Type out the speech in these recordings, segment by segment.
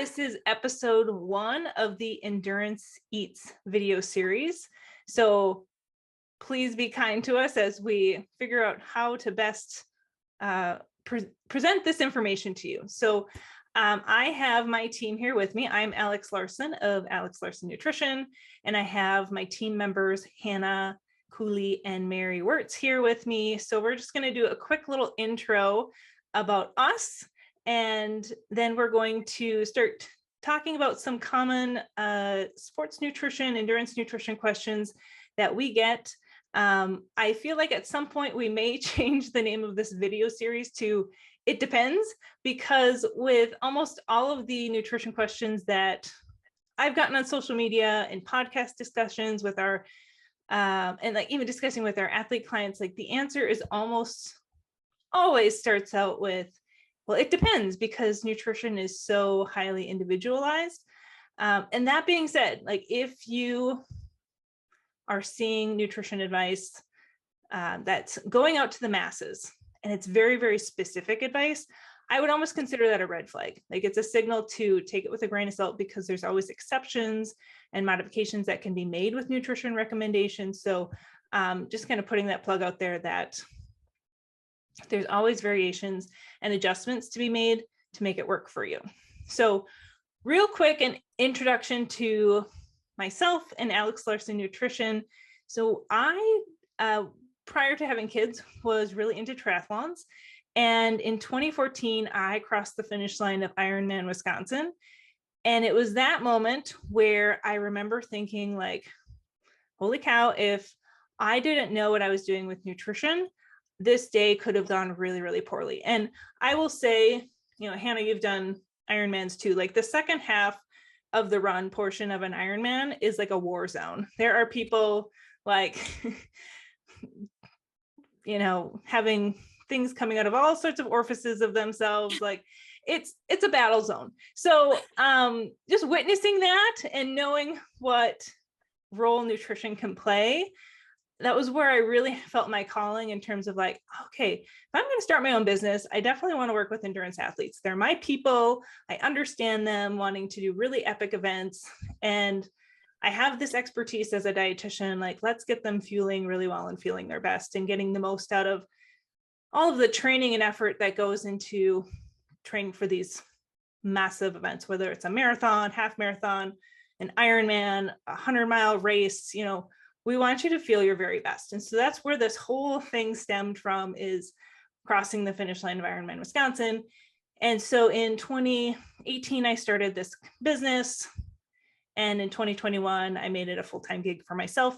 This is episode 1 of the Endurance Eats video series. So please be kind to us as we figure out how to best present this information to you. So I have my team here with me. I'm Alex Larson of Alex Larson Nutrition, and I have my team members, Hannah Cooley and Mary Wirtz here with me. So we're just going to do a quick little intro about us, and then we're going to start talking about some common sports nutrition, endurance nutrition questions that we get. I feel like at some point we may change the name of this video series to It Depends, because with almost all of the nutrition questions that I've gotten on social media and podcast discussions with our and like even discussing with our athlete clients, like the answer is almost always starts out with, well, it depends, because nutrition is so highly individualized. And that being said, like if you are seeing nutrition advice that's going out to the masses and it's very, very specific advice, I would almost consider that a red flag. Like it's a signal to take it with a grain of salt, because there's always exceptions and modifications that can be made with nutrition recommendations. So just kind of putting that plug out there that there's always variations and adjustments to be made to make it work for you. So real quick, an introduction to myself and Alex Larson Nutrition. So I, prior to having kids, was really into triathlons. And in 2014, I crossed the finish line of Ironman Wisconsin. And it was that moment where I remember thinking, like, holy cow, if I didn't know what I was doing with nutrition, this day could have gone really, really poorly. And I will say, you know, Hannah, you've done Ironmans too. Like the second half of the run portion of an Ironman is like a war zone. There are people like, you know, having things coming out of all sorts of orifices of themselves. Like it's a battle zone. So just witnessing that and knowing what role nutrition can play, that was where I really felt my calling in terms of like, okay, if I'm going to start my own business, I definitely want to work with endurance athletes. They're my people. I understand them wanting to do really epic events. And I have this expertise as a dietitian, like, let's get them fueling really well and feeling their best and getting the most out of all of the training and effort that goes into training for these massive events, whether it's a marathon, half marathon, an Ironman, a 100-mile race. You know, we want you to feel your very best. And so that's where this whole thing stemmed from, is crossing the finish line of Ironman Wisconsin. And so in 2018, I started this business. And in 2021, I made it a full-time gig for myself.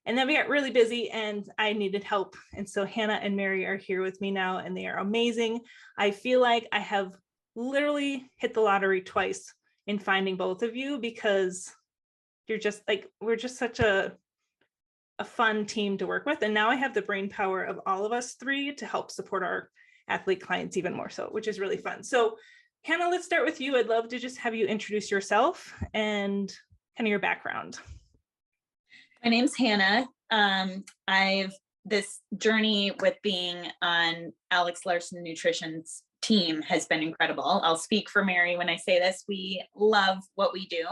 And then we got really busy and I needed help. And so Hannah and Mary are here with me now, and they are amazing. I feel like I have literally hit the lottery twice in finding both of you, because you're just like, we're just such a fun team to work with. And now I have the brain power of all of us three to help support our athlete clients even more so, which is really fun. So Hannah, let's start with you. I'd love to just have you introduce yourself and kind of your background. My name's Hannah. I've this journey with being on Alex Larson Nutrition's team has been incredible. I'll speak for Mary when I say this. We love what we do.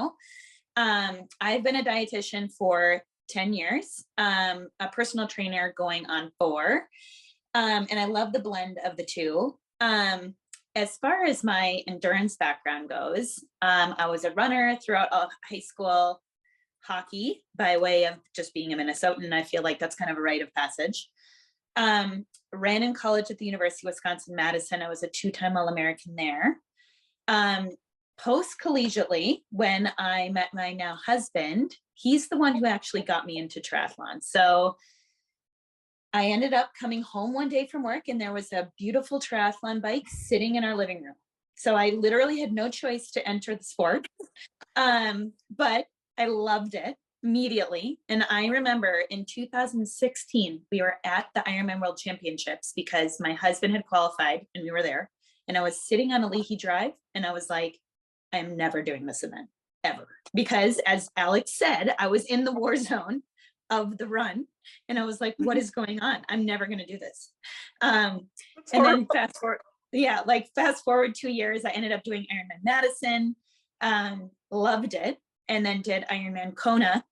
I've been a dietitian for 10 years, a personal trainer going on 4. And I love the blend of the two. As far as my endurance background goes, I was a runner throughout all high school, hockey by way of just being a Minnesotan. I feel like that's kind of a rite of passage. Ran in college at the University of Wisconsin-Madison. I was a 2-time All-American there. Post-collegiately, when I met my now husband, he's the one who actually got me into triathlon. So I ended up coming home one day from work and there was a beautiful triathlon bike sitting in our living room. So I literally had no choice to enter the sport, but I loved it immediately. And I remember in 2016, we were at the Ironman World Championships because my husband had qualified and we were there. And I was sitting on a Leahy Drive and I was like, I'm never doing this event ever. Because as Alex said, I was in the war zone of the run. And I was like, what is going on? I'm never going to do this. And then fast forward 2 years, I ended up doing Ironman Madison. Loved it. And then did Ironman Kona,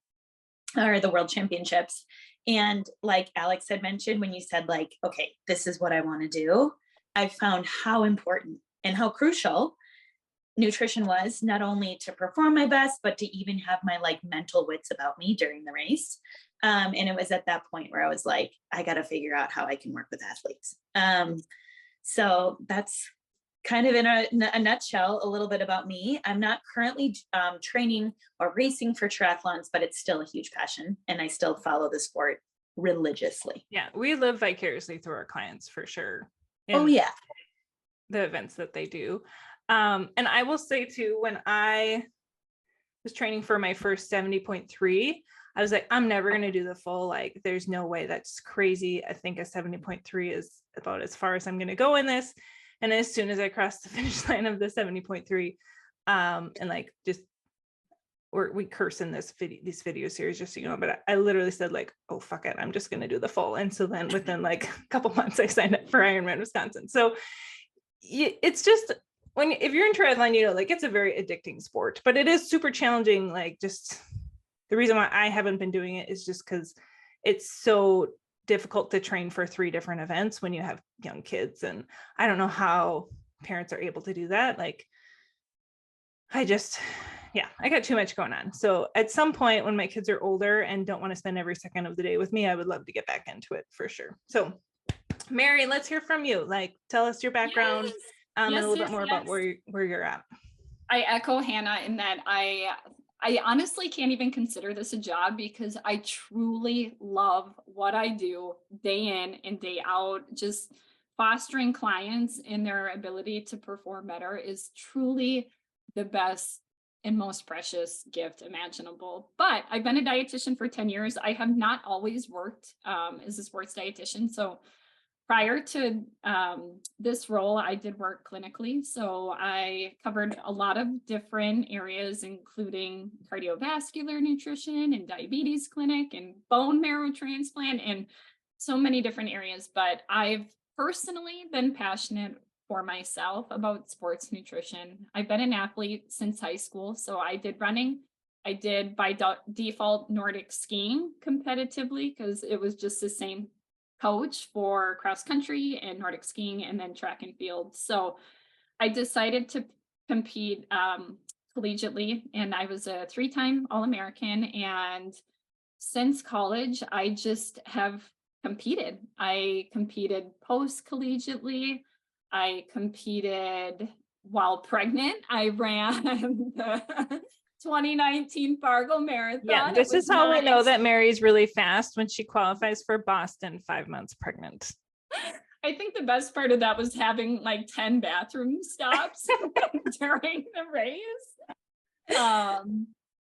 or the World Championships. And like Alex had mentioned, when you said like, okay, this is what I want to do, I found how important and how crucial nutrition was, not only to perform my best, but to even have my like mental wits about me during the race. And it was at that point where I was like, I got to figure out how I can work with athletes. So that's kind of in a nutshell, a little bit about me. I'm not currently training or racing for triathlons, but it's still a huge passion, and I still follow the sport religiously. Yeah, we live vicariously through our clients for sure. Oh yeah. The events that they do. And I will say too, when I was training for my first 70.3, I was like, I'm never going to do the full, like, there's no way, that's crazy. I think a 70.3 is about as far as I'm going to go in this. And as soon as I crossed the finish line of the 70.3, and like, just, we curse in these video series, just so you know, but I literally said like, oh, fuck it, I'm just going to do the full. And so then within like a couple months, I signed up for Ironman Wisconsin. So it's just, if you're in triathlon, you know, like, it's a very addicting sport, but it is super challenging. Like, just the reason why I haven't been doing it is just because it's so difficult to train for 3 different events when you have young kids. And I don't know how parents are able to do that. Like, I got too much going on. So at some point when my kids are older and don't want to spend every second of the day with me, I would love to get back into it for sure. So Mary, let's hear from you. Like, tell us your background. Yes. And a little bit more about where you're at. I echo Hannah in that I honestly can't even consider this a job, because I truly love what I do day in and day out. Just fostering clients in their ability to perform better is truly the best and most precious gift imaginable. But I've been a dietitian for 10 years. I have not always worked as a sports dietitian. So prior to this role, I did work clinically. So I covered a lot of different areas, including cardiovascular nutrition and diabetes clinic and bone marrow transplant and so many different areas. But I've personally been passionate for myself about sports nutrition. I've been an athlete since high school. So I did running. I did by default Nordic skiing competitively, because it was just the same coach for cross country and Nordic skiing, and then track and field. So I decided to compete collegiately, and I was a 3-time All-American. And since college, I just have competed. I competed post-collegiately. I competed while pregnant. I ran the 2019 Fargo Marathon. Yeah, this is how we know that Mary's really fast, when she qualifies for Boston 5 months pregnant. I think the best part of that was having like 10 bathroom stops during the race.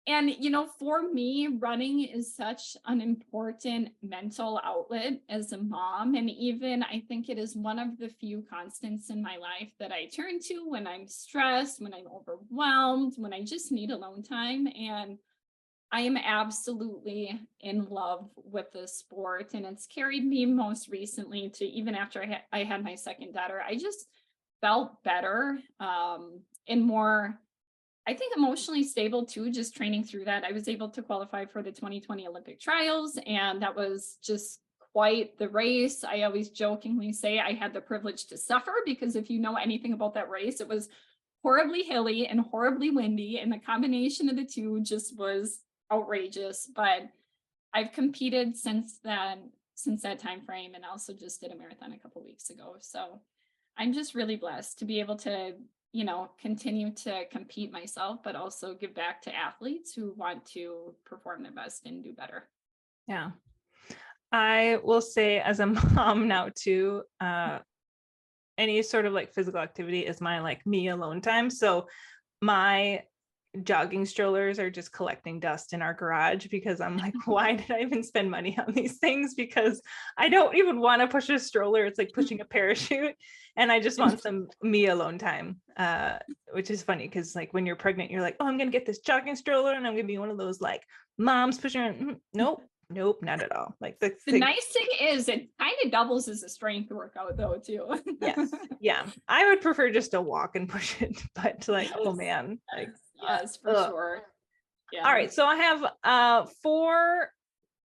And, you know, for me, running is such an important mental outlet as a mom. And even I think it is one of the few constants in my life that I turn to when I'm stressed, when I'm overwhelmed, when I just need alone time. And I am absolutely in love with this sport. And it's carried me most recently to, even after I had my second daughter, I just felt better and more, I think, emotionally stable too, just training through that. I was able to qualify for the 2020 Olympic trials, and that was just quite the race. I always jokingly say I had the privilege to suffer, because if you know anything about that race, it was horribly hilly and horribly windy, and the combination of the two just was outrageous. But I've competed since that time frame, and also just did a marathon a couple of weeks ago. So I'm just really blessed to be able to, you know, continue to compete myself, but also give back to athletes who want to perform their best and do better. Yeah. I will say, as a mom now too, any sort of like physical activity is my like me alone time. So my jogging strollers are just collecting dust in our garage, because I'm like, why did I even spend money on these things? Because I don't even want to push a stroller. It's like pushing a parachute, and I just want some me alone time, which is funny, because like when you're pregnant, you're like, oh, I'm gonna get this jogging stroller and I'm gonna be one of those like moms pushing around. Nope, not at all. Like the nice thing is it kind of doubles as a strength workout though too. Yes. Yeah, I would prefer just to walk and push it, but like, oh man, like, Yes, for Ugh. sure. Yeah. All right, so I have 4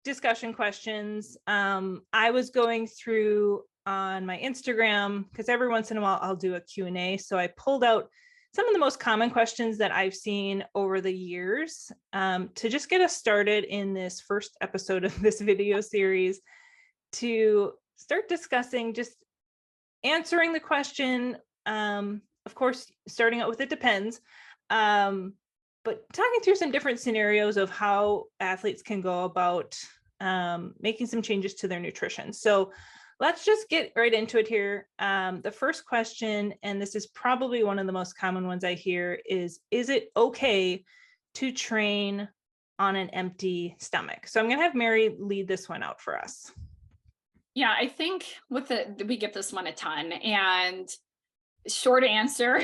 discussion questions. I was going through on my Instagram because every once in a while I'll do a Q&A. So I pulled out some of the most common questions that I've seen over the years to just get us started in this first episode of this video series to start discussing, just answering the question. Of course, starting out with it depends. But talking through some different scenarios of how athletes can go about making some changes to their nutrition. So let's just get right into it here. The first question, and this is probably one of the most common ones I hear, is it okay to train on an empty stomach? So I'm going to have Mary lead this one out for us. Yeah, I think we get this one a ton, and short answer,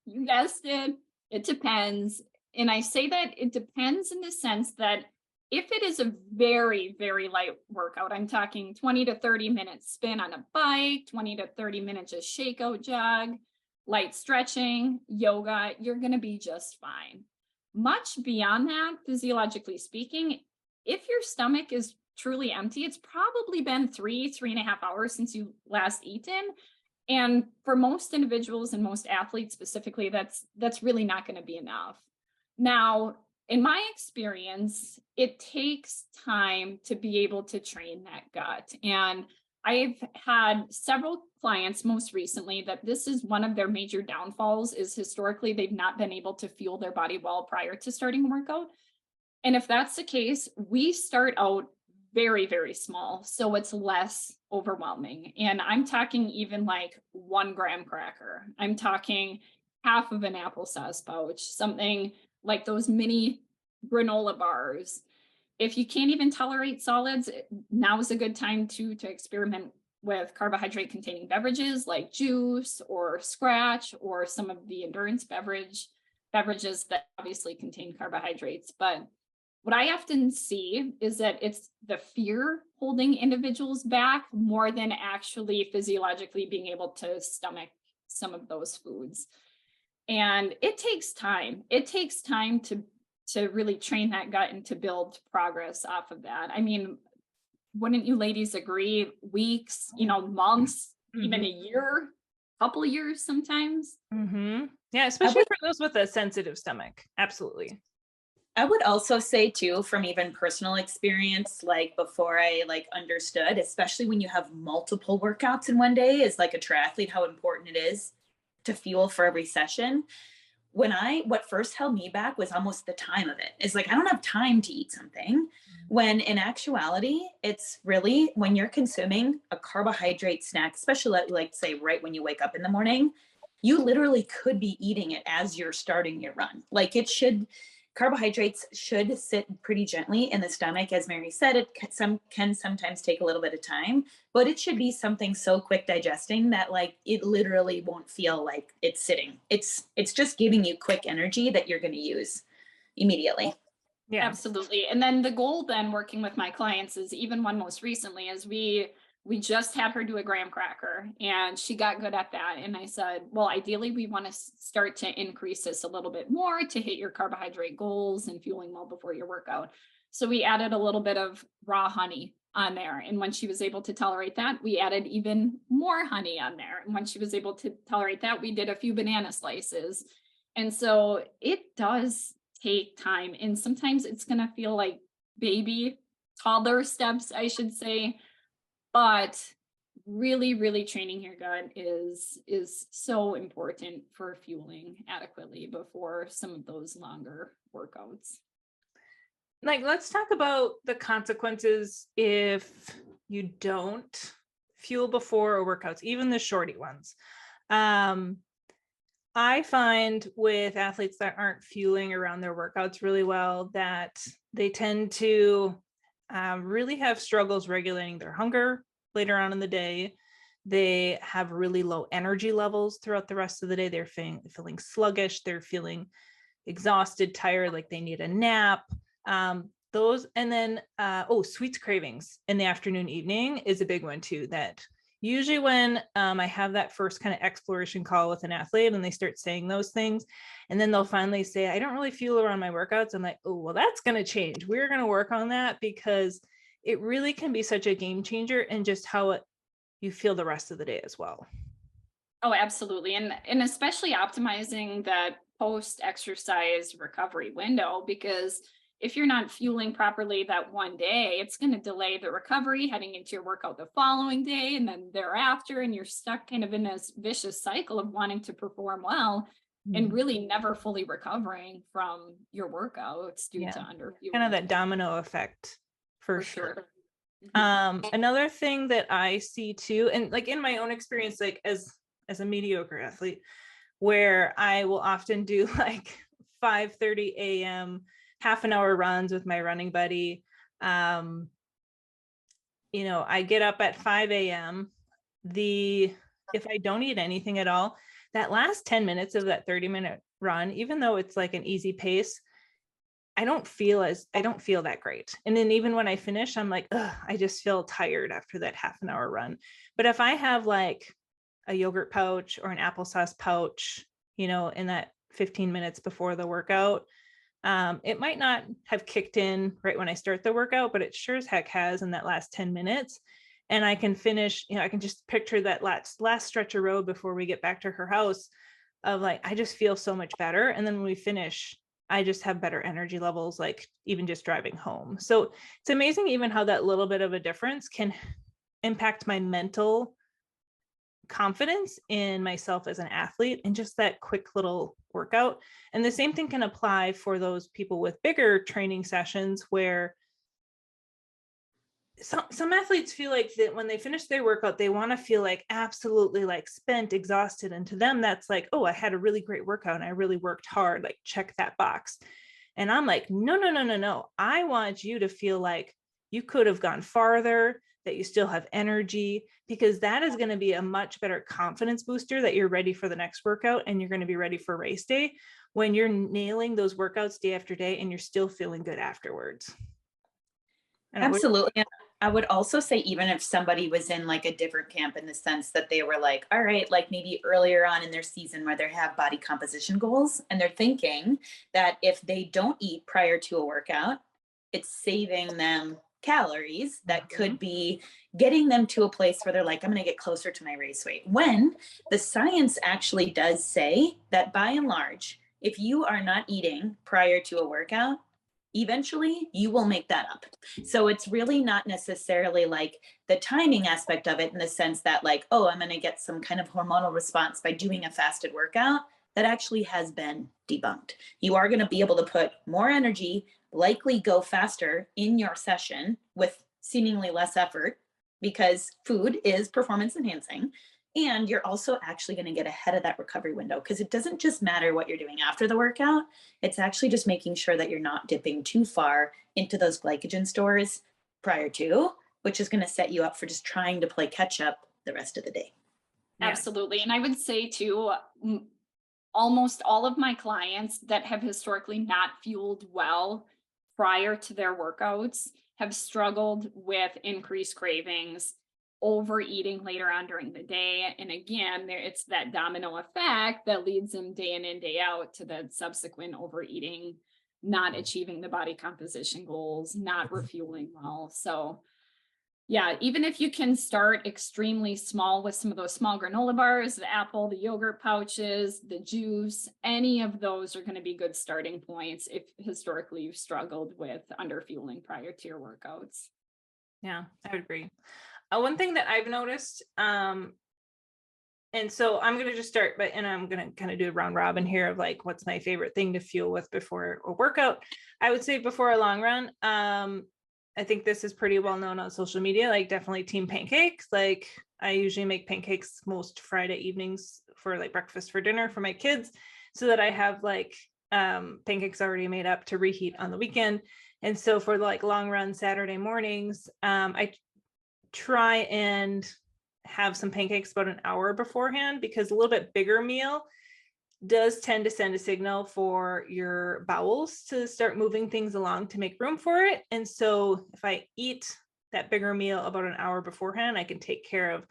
you guessed it depends. And I say that it depends in the sense that if it is a very, very light workout, I'm talking 20 to 30 minutes spin on a bike, 20 to 30 minutes just shakeout jog, light stretching, yoga, you're going to be just fine. Much beyond that, physiologically speaking, if your stomach is truly empty, it's probably been 3.5 hours since you last eaten. And for most individuals and most athletes specifically, that's really not going to be enough. Now, in my experience, it takes time to be able to train that gut. And I've had several clients most recently that this is one of their major downfalls, is historically they've not been able to fuel their body well prior to starting a workout. And if that's the case, we start out very, very small, so it's less overwhelming. And I'm talking even like 1 graham cracker. I'm talking half of an applesauce pouch, something like those mini granola bars. If you can't even tolerate solids, now is a good time to experiment with carbohydrate containing beverages like juice or scratch, or some of the endurance beverages that obviously contain carbohydrates. But what I often see is that it's the fear holding individuals back more than actually physiologically being able to stomach some of those foods. And it takes time. It takes time to really train that gut and to build progress off of that. I mean, wouldn't you ladies agree? Weeks, months, even a year, couple of years sometimes. Yeah, especially for those with a sensitive stomach. Absolutely. I would also say too, from even personal experience, like before I understood, especially when you have multiple workouts in one day, is like a triathlete, how important it is to fuel for every session. What first held me back was almost the time of it. It's like, I don't have time to eat something, when in actuality, it's really when you're consuming a carbohydrate snack, especially like say right when you wake up in the morning, you literally could be eating it as you're starting your run. Carbohydrates should sit pretty gently in the stomach. As Mary said, it can sometimes take a little bit of time, but it should be something so quick digesting that it literally won't feel like it's sitting. It's just giving you quick energy that you're going to use immediately. Yeah, absolutely. And then the goal then working with my clients is, even one most recently, is we just had her do a graham cracker and she got good at that. And I said, well, ideally we want to start to increase this a little bit more to hit your carbohydrate goals and fueling well before your workout. So we added a little bit of raw honey on there. And when she was able to tolerate that, we added even more honey on there. And when she was able to tolerate that, we did a few banana slices. And so it does take time. And sometimes it's going to feel like baby toddler steps, I should say. But really, really training your gut is so important for fueling adequately before some of those longer workouts. Let's talk about the consequences if you don't fuel before workouts, even the shorty ones. I find with athletes that aren't fueling around their workouts really well, that they tend to really have struggles regulating their hunger later on in the day. They have really low energy levels throughout the rest of the day. They're feeling sluggish. They're feeling exhausted, tired, like they need a nap. Sweets cravings in the afternoon, evening is a big one too, that Usually when I have that first kind of exploration call with an athlete and they start saying those things, and then they'll finally say, I don't really feel around my workouts. I'm like, oh, well, that's going to change. We're going to work on that, because it really can be such a game changer in just how you feel the rest of the day as well. Oh, absolutely. And especially optimizing that post-exercise recovery window, because if you're not fueling properly that one day, it's going to delay the recovery heading into your workout the following day and then thereafter. And you're stuck kind of in this vicious cycle of wanting to perform well and really never fully recovering from your workouts due to underfueling. Kind of that domino effect for sure. Mhm. Another thing that I see too, and like in my own experience, like as a mediocre athlete, where I will often do like 5:30 a.m. half an hour runs with my running buddy. I get up at 5 a.m. If I don't eat anything at all, that last 10 minutes of that 30-minute run, even though it's like an easy pace, I don't feel that great. And then even when I finish, I'm like, ugh, I just feel tired after that half an hour run. But if I have like a yogurt pouch or an applesauce pouch, in that 15 minutes before the workout, it might not have kicked in right when I start the workout, but it sure as heck has in that last 10 minutes. And I can finish, I can just picture that last stretch of road before we get back to her house of like, I just feel so much better. And then when we finish, I just have better energy levels, like even just driving home. So it's amazing even how that little bit of a difference can impact my mental confidence in myself as an athlete and just that quick little workout. And the same thing can apply for those people with bigger training sessions, where some athletes feel like that when they finish their workout, they want to feel like absolutely like spent, exhausted. And to them, that's like, oh, I had a really great workout and I really worked hard, like check that box. And I'm like, no, no, no, no, no. I want you to feel like you could have gone farther, that you still have energy, because that is going to be a much better confidence booster that you're ready for the next workout and you're going to be ready for race day when you're nailing those workouts day after day and you're still feeling good afterwards. Absolutely. And I would also say, even if somebody was in like a different camp in the sense that they were like, all right, like maybe earlier on in their season where they have body composition goals and they're thinking that if they don't eat prior to a workout, it's saving them calories that could be getting them to a place where they're like, I'm going to get closer to my race weight. When the science actually does say that by and large, if you are not eating prior to a workout, eventually you will make that up. So it's really not necessarily like the timing aspect of it in the sense that like, oh, I'm going to get some kind of hormonal response by doing a fasted workout. That actually has been debunked. You are going to be able to put more energy, likely go faster in your session with seemingly less effort, because food is performance enhancing. And you're also actually going to get ahead of that recovery window, because it doesn't just matter what you're doing after the workout. It's actually just making sure that you're not dipping too far into those glycogen stores prior to, which is going to set you up for just trying to play catch up the rest of the day. Absolutely. And I would say too, almost all of my clients that have historically not fueled well prior to their workouts have struggled with increased cravings, overeating later on during the day. And again, it's that domino effect that leads them day in and day out to the subsequent overeating, not achieving the body composition goals, not refueling well. So yeah, even if you can start extremely small with some of those small granola bars, the apple, the yogurt pouches, the juice, any of those are going to be good starting points if historically you've struggled with underfueling prior to your workouts. Yeah, I would agree. One thing that I've noticed, and so I'm going to just start, and I'm going to kind of do a round robin here of like, what's my favorite thing to fuel with before a workout? I would say before a long run, I think this is pretty well known on social media, like definitely team pancakes. Like I usually make pancakes most Friday evenings for like breakfast for dinner for my kids, so that I have like pancakes already made up to reheat on the weekend. And so for like long run Saturday mornings, I try and have some pancakes about an hour beforehand, because a little bit bigger meal does tend to send a signal for your bowels to start moving things along to make room for it. And so if I eat that bigger meal about an hour beforehand, I can take care of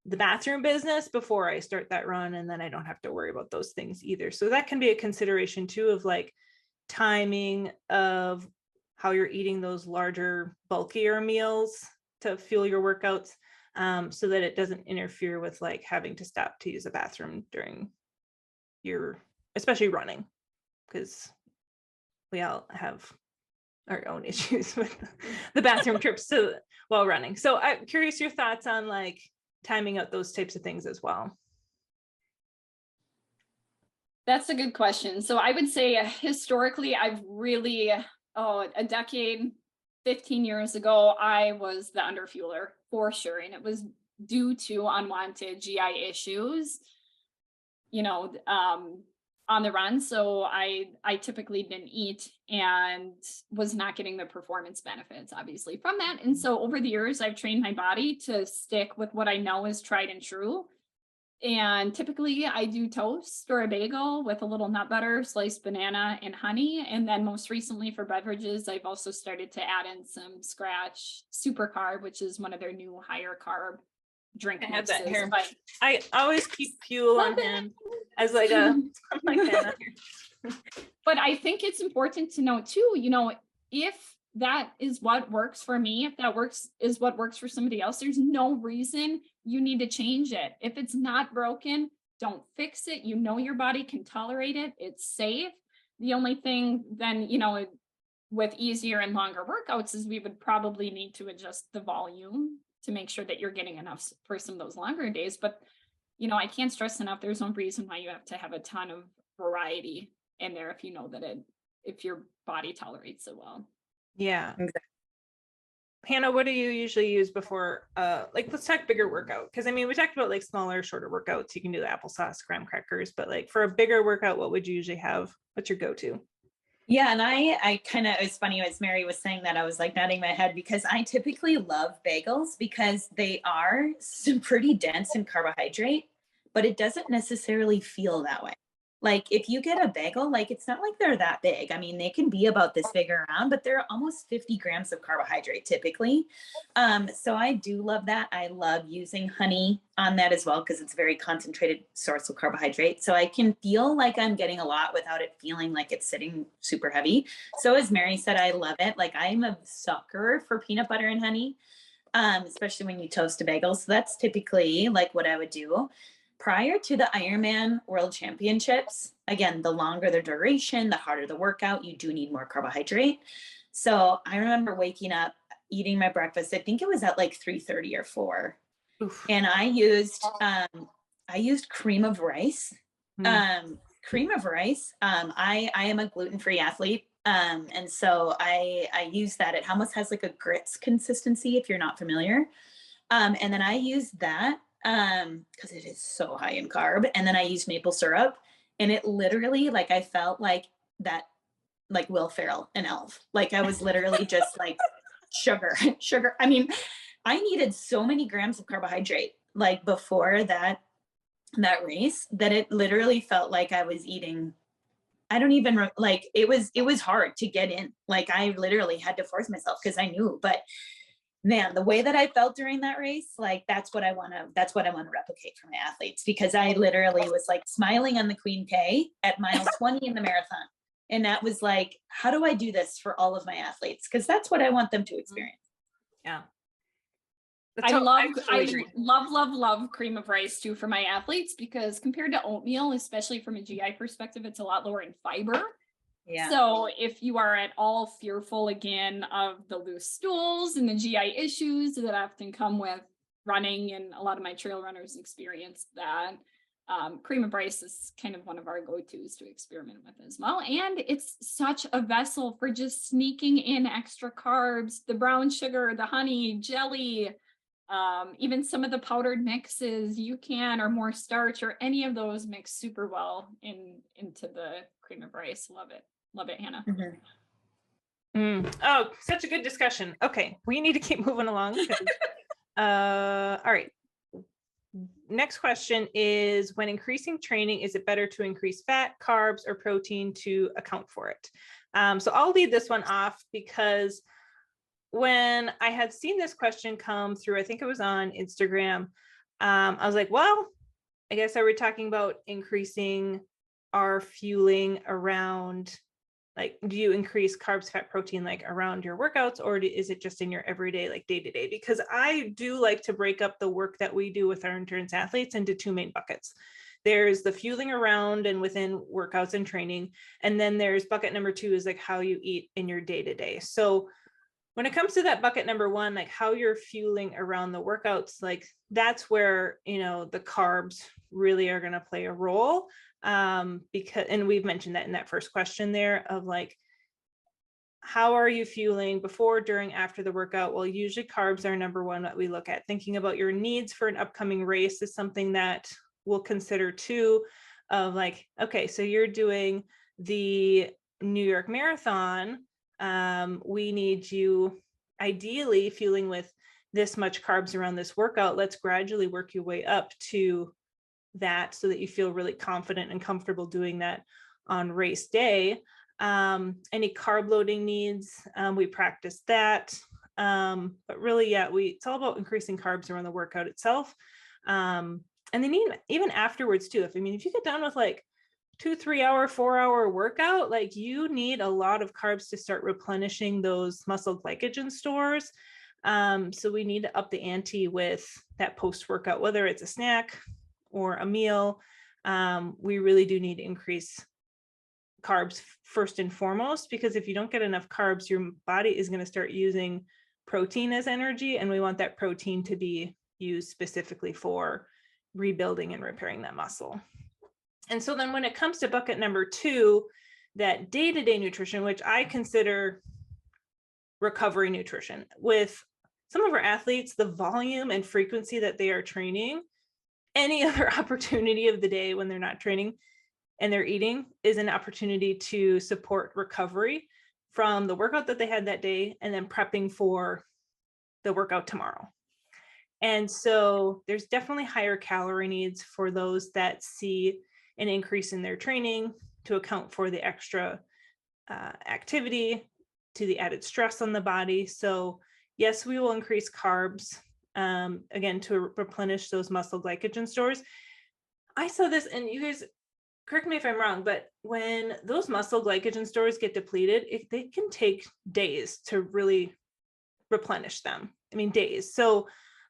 the bathroom business before I start that run, and then I don't have to worry about those things either. So that can be a consideration too, of like timing of how you're eating those larger, bulkier meals to fuel your workouts, so that it doesn't interfere with like having to stop to use the bathroom during your, especially running, because we all have our own issues with the bathroom trips while running. So I'm curious your thoughts on like timing out those types of things as well. That's a good question. So I would say historically, I've really, a decade, 15 years ago, I was the underfueler for sure. And it was due to unwanted GI issues, on the run. So I typically didn't eat and was not getting the performance benefits, obviously, from that. And so over the years, I've trained my body to stick with what I know is tried and true. And typically I do toast or a bagel with a little nut butter, sliced banana, and honey. And then most recently for beverages, I've also started to add in some Scratch Super Carb, which is one of their new higher carb drink mixes. I have that here. I always keep fuel on hand as like a But I think it's important to know too, if that is what works for me, if that is what works for somebody else, there's no reason you need to change it. If it's not broken, don't fix it. Your body can tolerate it. It's safe. The only thing then, with easier and longer workouts is we would probably need to adjust the volume to make sure that you're getting enough for some of those longer days. But, I can't stress enough, there's no reason why you have to have a ton of variety in there if you know that if your body tolerates it well. Yeah. Exactly. Hannah, what do you usually use before, let's talk bigger workout? Because we talked about like smaller, shorter workouts. You can do the applesauce, graham crackers, but like for a bigger workout, what would you usually have? What's your go-to? Yeah. And I kind of, it's funny as Mary was saying that, I was like nodding my head because I typically love bagels because they are pretty dense in carbohydrate, but it doesn't necessarily feel that way. Like if you get a bagel, like it's not like they're that big. They can be about this big around, but they're almost 50 grams of carbohydrate typically. So I do love that. I love using honey on that as well because it's a very concentrated source of carbohydrate. So I can feel like I'm getting a lot without it feeling like it's sitting super heavy. So as Mary said, I love it. Like I'm a sucker for peanut butter and honey, especially when you toast a bagel. So that's typically like what I would do. Prior to the Ironman World Championships, again, the longer the duration, the harder the workout, you do need more carbohydrate. So I remember waking up, eating my breakfast. I think it was at like 3:30 or 4. Oof. And I used cream of rice. Cream of rice. I am a gluten-free athlete. And so I use that. It almost has like a grits consistency if you're not familiar. And then I use that because it is so high in carb. And then I use maple syrup, and it literally, like, I felt like that, like Will Ferrell and Elf. Like I was literally just like sugar. I needed so many grams of carbohydrate, like before that race, that it literally felt like I was eating, I don't even like, it was hard to get in. Like I literally had to force myself because I knew, but man, the way that I felt during that race, like that's what I want to replicate for my athletes, because I literally was like smiling on the Queen K at mile 20 in the marathon. And that was like, how do I do this for all of my athletes? Because that's what I want them to experience. Yeah. I love cream of rice too for my athletes, because compared to oatmeal, especially from a GI perspective, it's a lot lower in fiber. Yeah. So if you are at all fearful again of the loose stools and the GI issues that often come with running, and a lot of my trail runners experience that, cream of rice is kind of one of our go-tos to experiment with as well. And it's such a vessel for just sneaking in extra carbs, the brown sugar, the honey, jelly, even some of the powdered mixes or more starch, or any of those mix super well into the cream of rice. Love it, Hannah. Mm-hmm. Oh, such a good discussion. Okay, we need to keep moving along. All right. Next question is, when increasing training, is it better to increase fat, carbs, or protein to account for it? So I'll lead this one off, because when I had seen this question come through, I think it was on Instagram, I was like, well, I guess are we talking about increasing our fueling around, like, do you increase carbs, fat, protein, like around your workouts, or is it just in your everyday, like day to day? Because I do like to break up the work that we do with our endurance athletes into two main buckets. There's the fueling around and within workouts and training. And then there's bucket number 2 is like how you eat in your day to day. So when it comes to that bucket number 1, like how you're fueling around the workouts, like that's where, the carbs really are going to play a role. Because, and we've mentioned that in that first question there of like, how are you fueling before, during, after the workout? Well, usually carbs are number 1 that we look at. Thinking about your needs for an upcoming race is something that we'll consider too, of like, okay, so you're doing the New York Marathon. We need you ideally fueling with this much carbs around this workout. Let's gradually work your way up to that so that you feel really confident and comfortable doing that on race day. Any carb loading needs, we practice that. But really, yeah, it's all about increasing carbs around the workout itself. And then even afterwards too, if you get done with like 2-3 hour, 4-hour workout, like you need a lot of carbs to start replenishing those muscle glycogen stores. So we need to up the ante with that post-workout, whether it's a snack or a meal. We really do need to increase carbs first and foremost, because if you don't get enough carbs, your body is going to start using protein as energy, and we want that protein to be used specifically for rebuilding and repairing that muscle. And so then when it comes to bucket number 2, that day-to-day nutrition, which I consider recovery nutrition, with some of our athletes, the volume and frequency that they are training, any other opportunity of the day when they're not training and they're eating is an opportunity to support recovery from the workout that they had that day and then prepping for the workout tomorrow. And so there's definitely higher calorie needs for those that see an increase in their training to account for the extra activity, to the added stress on the body. So yes, we will increase carbs, again, to replenish those muscle glycogen stores. I saw this, and you guys correct me if I'm wrong, but when those muscle glycogen stores get depleted, they can take days to really replenish them. Days. So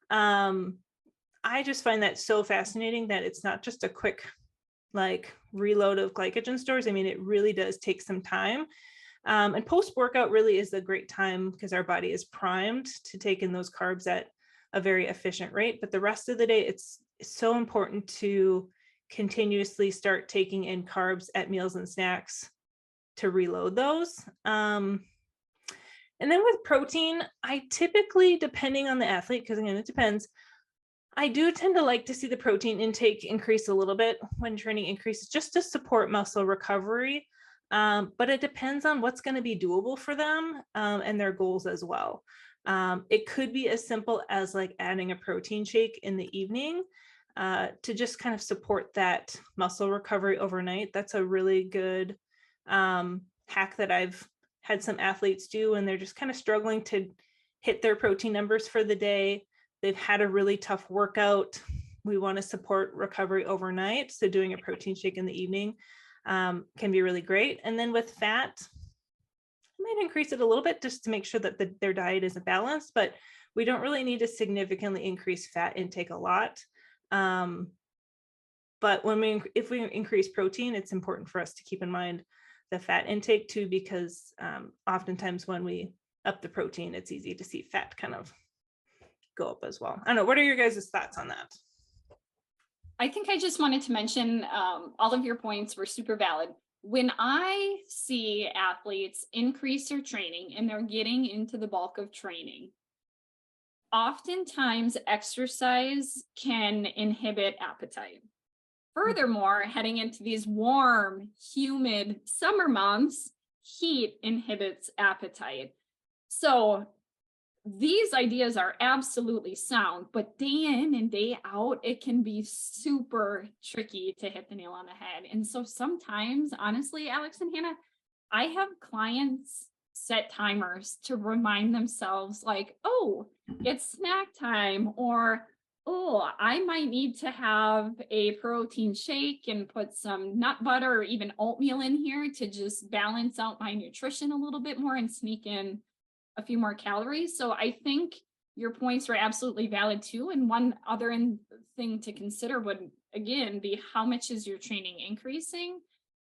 I just find that so fascinating that it's not just a quick like reload of glycogen stores. It really does take some time. And post-workout really is a great time because our body is primed to take in those carbs at a very efficient rate. But the rest of the day, it's so important to continuously start taking in carbs at meals and snacks to reload those. And then with protein, I typically, depending on the athlete, because again, it depends, I do tend to like to see the protein intake increase a little bit when training increases, just to support muscle recovery. But it depends on what's going to be doable for them and their goals as well. It could be as simple as like adding a protein shake in the evening to just kind of support that muscle recovery overnight. That's a really good hack that I've had some athletes do when they're just kind of struggling to hit their protein numbers for the day. They've had a really tough workout. We want to support recovery overnight. So doing a protein shake in the evening can be really great. And then with fat, I might increase it a little bit just to make sure that their diet is balanced, but we don't really need to significantly increase fat intake a lot. But if we increase protein, it's important for us to keep in mind the fat intake too, because oftentimes when we up the protein, it's easy to see fat kind of go up as well. I don't know. What are your guys' thoughts on that? I think I just wanted to mention all of your points were super valid. When I see athletes increase their training and they're getting into the bulk of training, oftentimes exercise can inhibit appetite. Furthermore, heading into these warm, humid summer months, heat inhibits appetite. So these ideas are absolutely sound, but day in and day out, it can be super tricky to hit the nail on the head. And so sometimes, honestly, Alex and Hannah, I have clients set timers to remind themselves like, oh, it's snack time, or oh, I might need to have a protein shake and put some nut butter or even oatmeal in here to just balance out my nutrition a little bit more and sneak in a few more calories. So I think your points are absolutely valid too. And one other thing to consider would, again, be how much is your training increasing?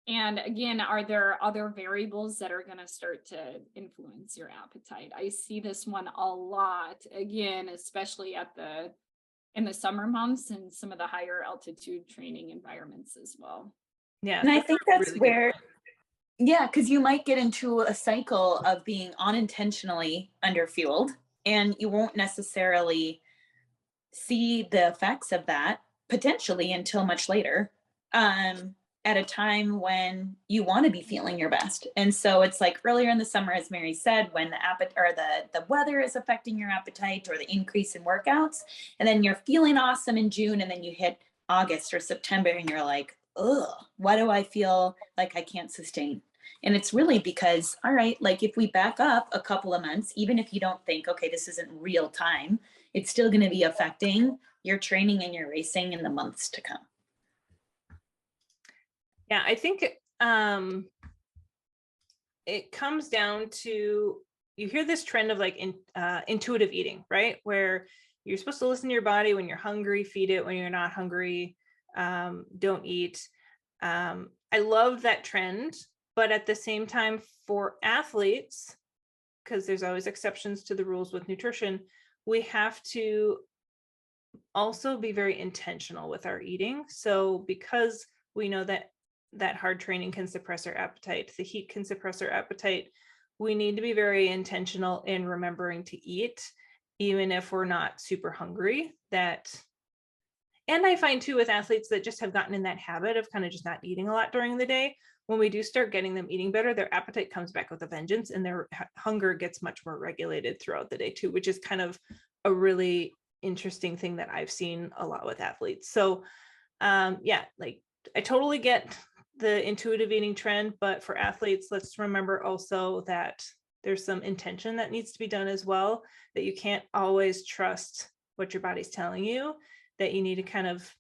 And again, are there other variables that are going to start to influence your appetite? I see this one a lot, again, especially in the summer months and some of the higher altitude training environments as well. Yeah. And I think that's really good where, point. yeah, because you might get into a cycle of being unintentionally underfueled, and you won't necessarily see the effects of that potentially until much later, at a time when you want to be feeling your best. And so it's like earlier in the summer, as Mary said, when the weather is affecting your appetite or the increase in workouts, and then you're feeling awesome in June, and then you hit August or September and you're like, ugh, why do I feel like I can't sustain? And it's really because, all right, like if we back up a couple of months, even if you don't think, okay, this isn't real time, it's still going to be affecting your training and your racing in the months to come. Yeah, I think it comes down to, you hear this trend of like intuitive eating, right? Where you're supposed to listen to your body. When you're hungry, feed it. When you're not hungry, don't eat. I love that trend, but at the same time, for athletes, because there's always exceptions to the rules with nutrition, we have to also be very intentional with our eating. So because we know that hard training can suppress our appetite, the heat can suppress our appetite, we need to be very intentional in remembering to eat, even if we're not super hungry. And I find too, with athletes that just have gotten in that habit of kind of just not eating a lot during the day, when we do start getting them eating better, their appetite comes back with a vengeance, and their hunger gets much more regulated throughout the day too, which is kind of a really interesting thing that I've seen a lot with athletes. So yeah, like I totally get the intuitive eating trend, but for athletes, let's remember also that there's some intention that needs to be done as well, that you can't always trust what your body's telling you, that you need to kind of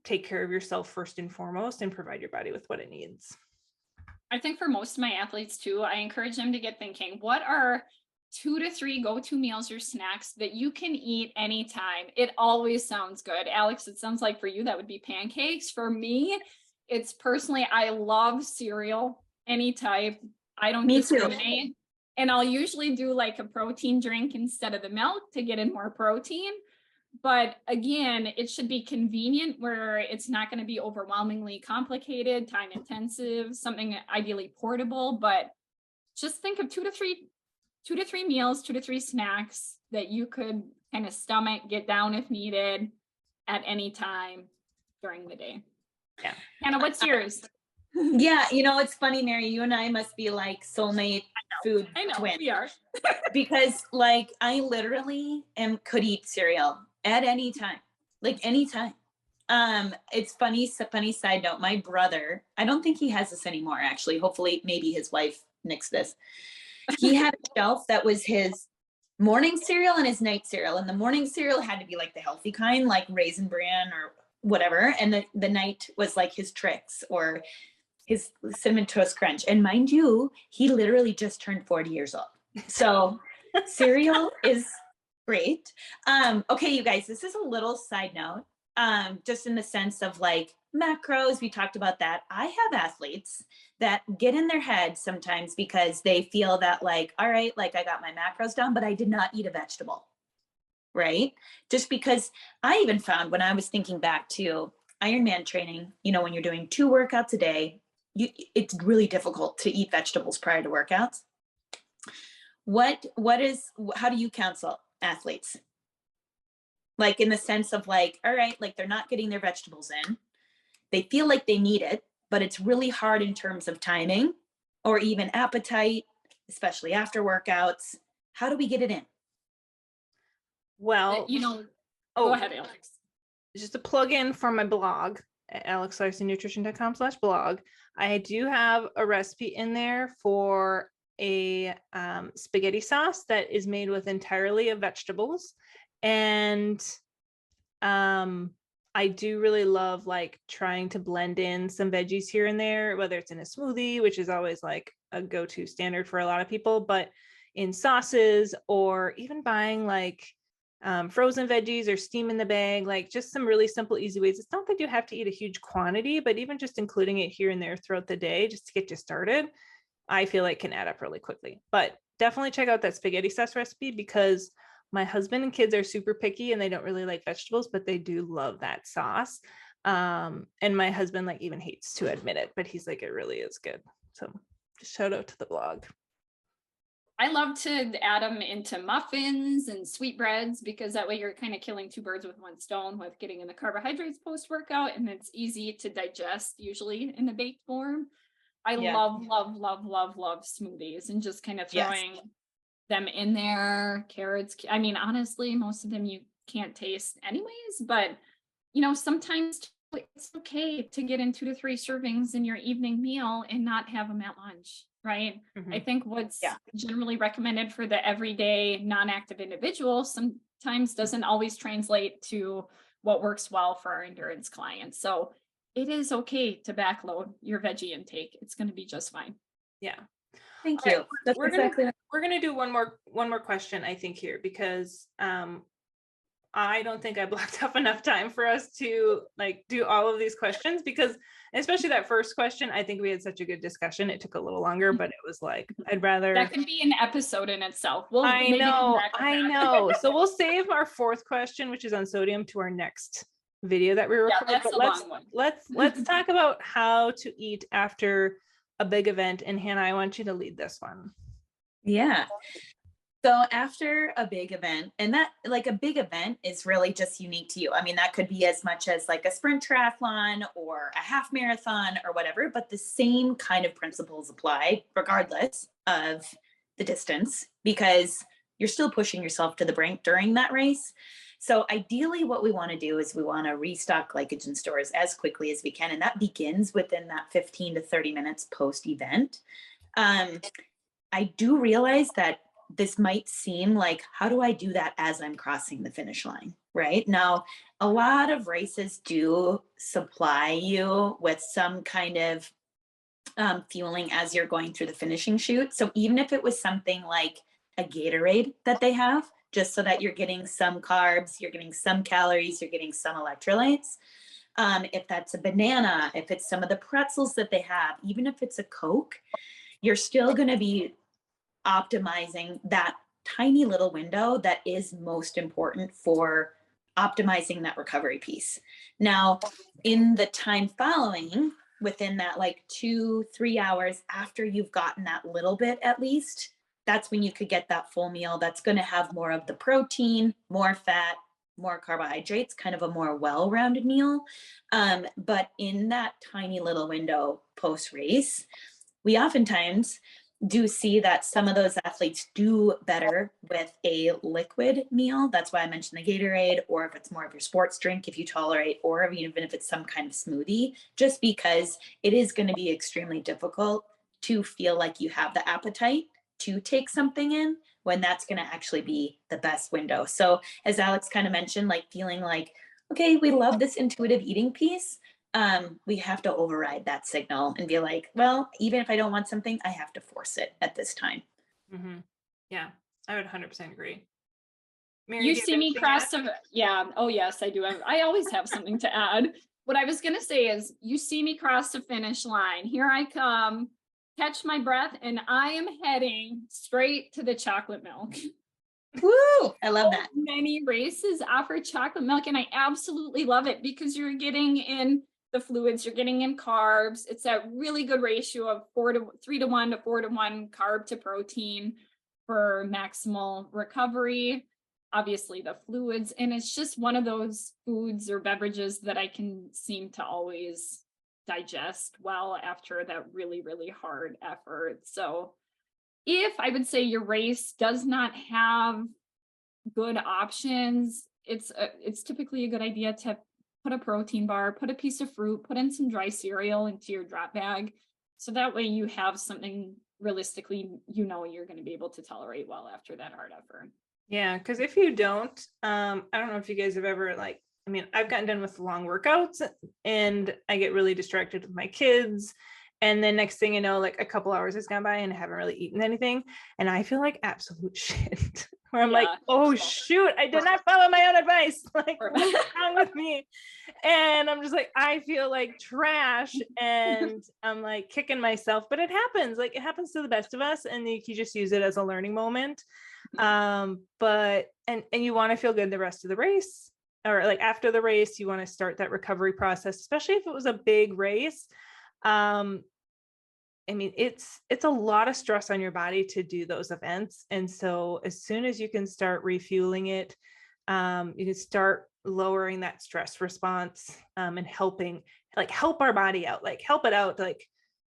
take care of yourself first and foremost and provide your body with what it needs. I think for most of my athletes too, I encourage them to get thinking, what are 2 to 3 go-to meals or snacks that you can eat anytime? It always sounds good. Alex, it sounds like for you, that would be pancakes. For me, it's personally, I love cereal, any type. I don't discriminate. And I'll usually do like a protein drink instead of the milk to get in more protein. But again, it should be convenient where it's not going to be overwhelmingly complicated, time intensive, something ideally portable. But just think of 2 to 3 meals, 2 to 3 snacks that you could kind of stomach, get down if needed at any time during the day. Yeah. Hannah, what's yours? Yeah, it's funny, Mary, you and I must be like soulmate food twins. We are. Because like I literally could eat cereal at any time, like anytime. It's funny side note, my brother, I don't think he has this anymore actually, hopefully maybe his wife nixed this. He had a shelf that was his morning cereal and his night cereal, and the morning cereal had to be like the healthy kind, like Raisin Bran or whatever, and the night was like his Trix or his Cinnamon Toast Crunch. And mind you, he literally just turned 40 years old. So cereal is great. Okay, you guys, this is a little side note, just in the sense of like macros. We talked about that. I have athletes that get in their head sometimes because they feel that like, all right, like I got my macros down, but I did not eat a vegetable, right? Just because I even found when I was thinking back to Ironman training, when you're doing 2 workouts a day, it's really difficult to eat vegetables prior to workouts. How do you counsel athletes? Like in the sense of like, all right, like they're not getting their vegetables in. They feel like they need it, but it's really hard in terms of timing or even appetite, especially after workouts. How do we get it in? Well, go ahead, Alex. Just a plug in for my blog at alexlarsonnutrition.com/blog. I do have a recipe in there for a spaghetti sauce that is made with entirely of vegetables. And I do really love like trying to blend in some veggies here and there, whether it's in a smoothie, which is always like a go-to standard for a lot of people, but in sauces, or even buying like frozen veggies or steam in the bag, like just some really simple, easy ways. It's not that you have to eat a huge quantity, but even just including it here and there throughout the day, just to get you started, I feel like can add up really quickly. But definitely check out that spaghetti sauce recipe, because my husband and kids are super picky and they don't really like vegetables, but they do love that sauce. And my husband like even hates to admit it, but he's like, it really is good. So just shout out to the blog. I love to add them into muffins and sweetbreads, because that way you're kind of killing two birds with one stone with getting in the carbohydrates post-workout, and it's easy to digest usually in the baked form. I love smoothies, and just kind of throwing them in there. Carrots, I mean, honestly, most of them you can't taste anyways, but you know, sometimes it's okay to get in 2 to 3 servings in your evening meal and not have them at lunch, right? I think what's generally recommended for the everyday non-active individual sometimes doesn't always translate to what works well for our endurance clients. So it is okay to backload your veggie intake. It's going to be just fine. Yeah. Thank you. That's We're exactly gonna do one more question, I think, here, because I don't think I blocked off enough time for us to like do all of these questions, because especially that first question, I think we had such a good discussion. It took a little longer, but it was like, I'd rather. That can be an episode in itself. We'll I maybe come know, back with I that. know. So we'll save our fourth question, which is on sodium, to our next video that we record. That's But a long one. let's talk about how to eat after a big event. And Hannah, I want you to lead this one. Yeah. So after a big event, and that like a big event is really just unique to you. I mean, that could be as much as like a sprint triathlon or a half marathon or whatever, but the same kind of principles apply regardless of the distance, because you're still pushing yourself to the brink during that race. So ideally what we want to do is we want to restock glycogen stores as quickly as we can. And that begins within that 15 to 30 minutes post-event. I do realize that this might seem like, how do I do that as I'm crossing the finish line, right? Now, a lot of races do supply you with some kind of fueling as you're going through the finishing chute. So even if it was something like a Gatorade that they have, just so that you're getting some carbs, you're getting some calories, you're getting some electrolytes. If that's a banana, if it's some of the pretzels that they have, even if it's a Coke, you're still going to be optimizing that tiny little window that is most important for optimizing that recovery piece. Now, in the time following, within that like 2-3 hours after you've gotten that little bit at least, that's when you could get that full meal that's going to have more of the protein, more fat, more carbohydrates, kind of a more well-rounded meal. But in that tiny little window post-race, we oftentimes do see that some of those athletes do better with a liquid meal. That's why I mentioned the Gatorade, or if it's more of your sports drink, if you tolerate, or even if it's some kind of smoothie, just because it is going to be extremely difficult to feel like you have the appetite to take something in when that's going to actually be the best window. So as Alex kind of mentioned, like feeling like, okay, we love this intuitive eating piece. We have to override that signal and be like, well, even if I don't want something, I have to force it at this time. Mm-hmm. Yeah, I would 100% agree. Mary, you see me cross the, oh yes, I do. I always have something to add. What I was going to say is, you see me cross the finish line. Here I come, catch my breath, and I am heading straight to the chocolate milk. Woo! I love that. Many races offer chocolate milk, and I absolutely love it, because you're getting in the fluids, you're getting in carbs. It's a really good ratio of 3 to 1 to 4 to 1 carb to protein for maximal recovery. Obviously the fluids, and it's just one of those foods or beverages that I can seem to always digest well after that really, really hard effort. So if I would say your race does not have good options, it's typically a good idea to put a protein bar, put a piece of fruit, put in some dry cereal into your drop bag. So that way you have something realistically, you know, you're going to be able to tolerate well after that hard effort. Yeah, because if you don't, I don't know if you guys have ever like I mean, I've gotten done with long workouts and I get really distracted with my kids. And then next thing you know, like a couple hours has gone by and I haven't really eaten anything. And I feel like absolute shit. Where I'm like, Yeah. oh shoot, I did not follow my own advice. Like, what's wrong with me? And I'm just like, I feel like trash. And I'm like kicking myself, but it happens. Like, it happens to the best of us. And you just use it as a learning moment. But you want to feel good the rest of the race, or like after the race, you want to start that recovery process, especially if it was a big race. I mean, it's a lot of stress on your body to do those events. And so as soon as you can start refueling it, you can start lowering that stress response, and helping, like, help our body out, like help it out, like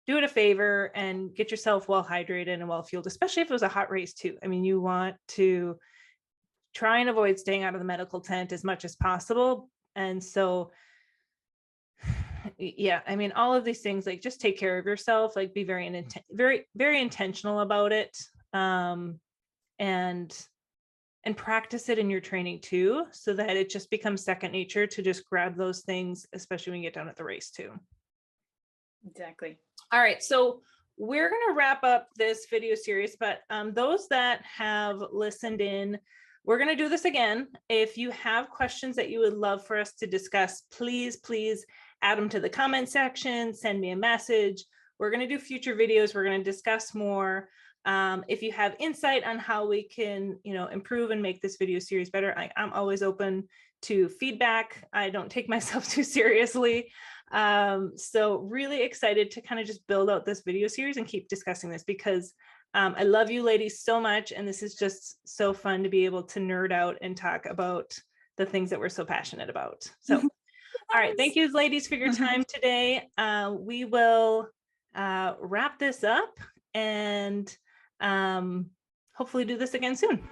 do it a favor and get yourself well hydrated and well fueled, especially if it was a hot race too. I mean, you want to try and avoid staying out of the medical tent as much as possible. And so yeah, I mean, all of these things, like just take care of yourself, like be very, very intentional about it. And practice it in your training too, so that it just becomes second nature to just grab those things, especially when you get done at the race too. Exactly. All right, so we're going to wrap up this video series, but those that have listened in, we're going to do this again. If you have questions that you would love for us to discuss, please add them to the comment section, send me a message. We're going to do future videos. We're going to discuss more. If you have insight on how we can, improve and make this video series better, I'm always open to feedback. I don't take myself too seriously. So really excited to kind of just build out this video series and keep discussing this, because I love you ladies so much. And this is just so fun to be able to nerd out and talk about the things that we're so passionate about. So, all right. Thank you ladies for your time today. We will wrap this up and hopefully do this again soon.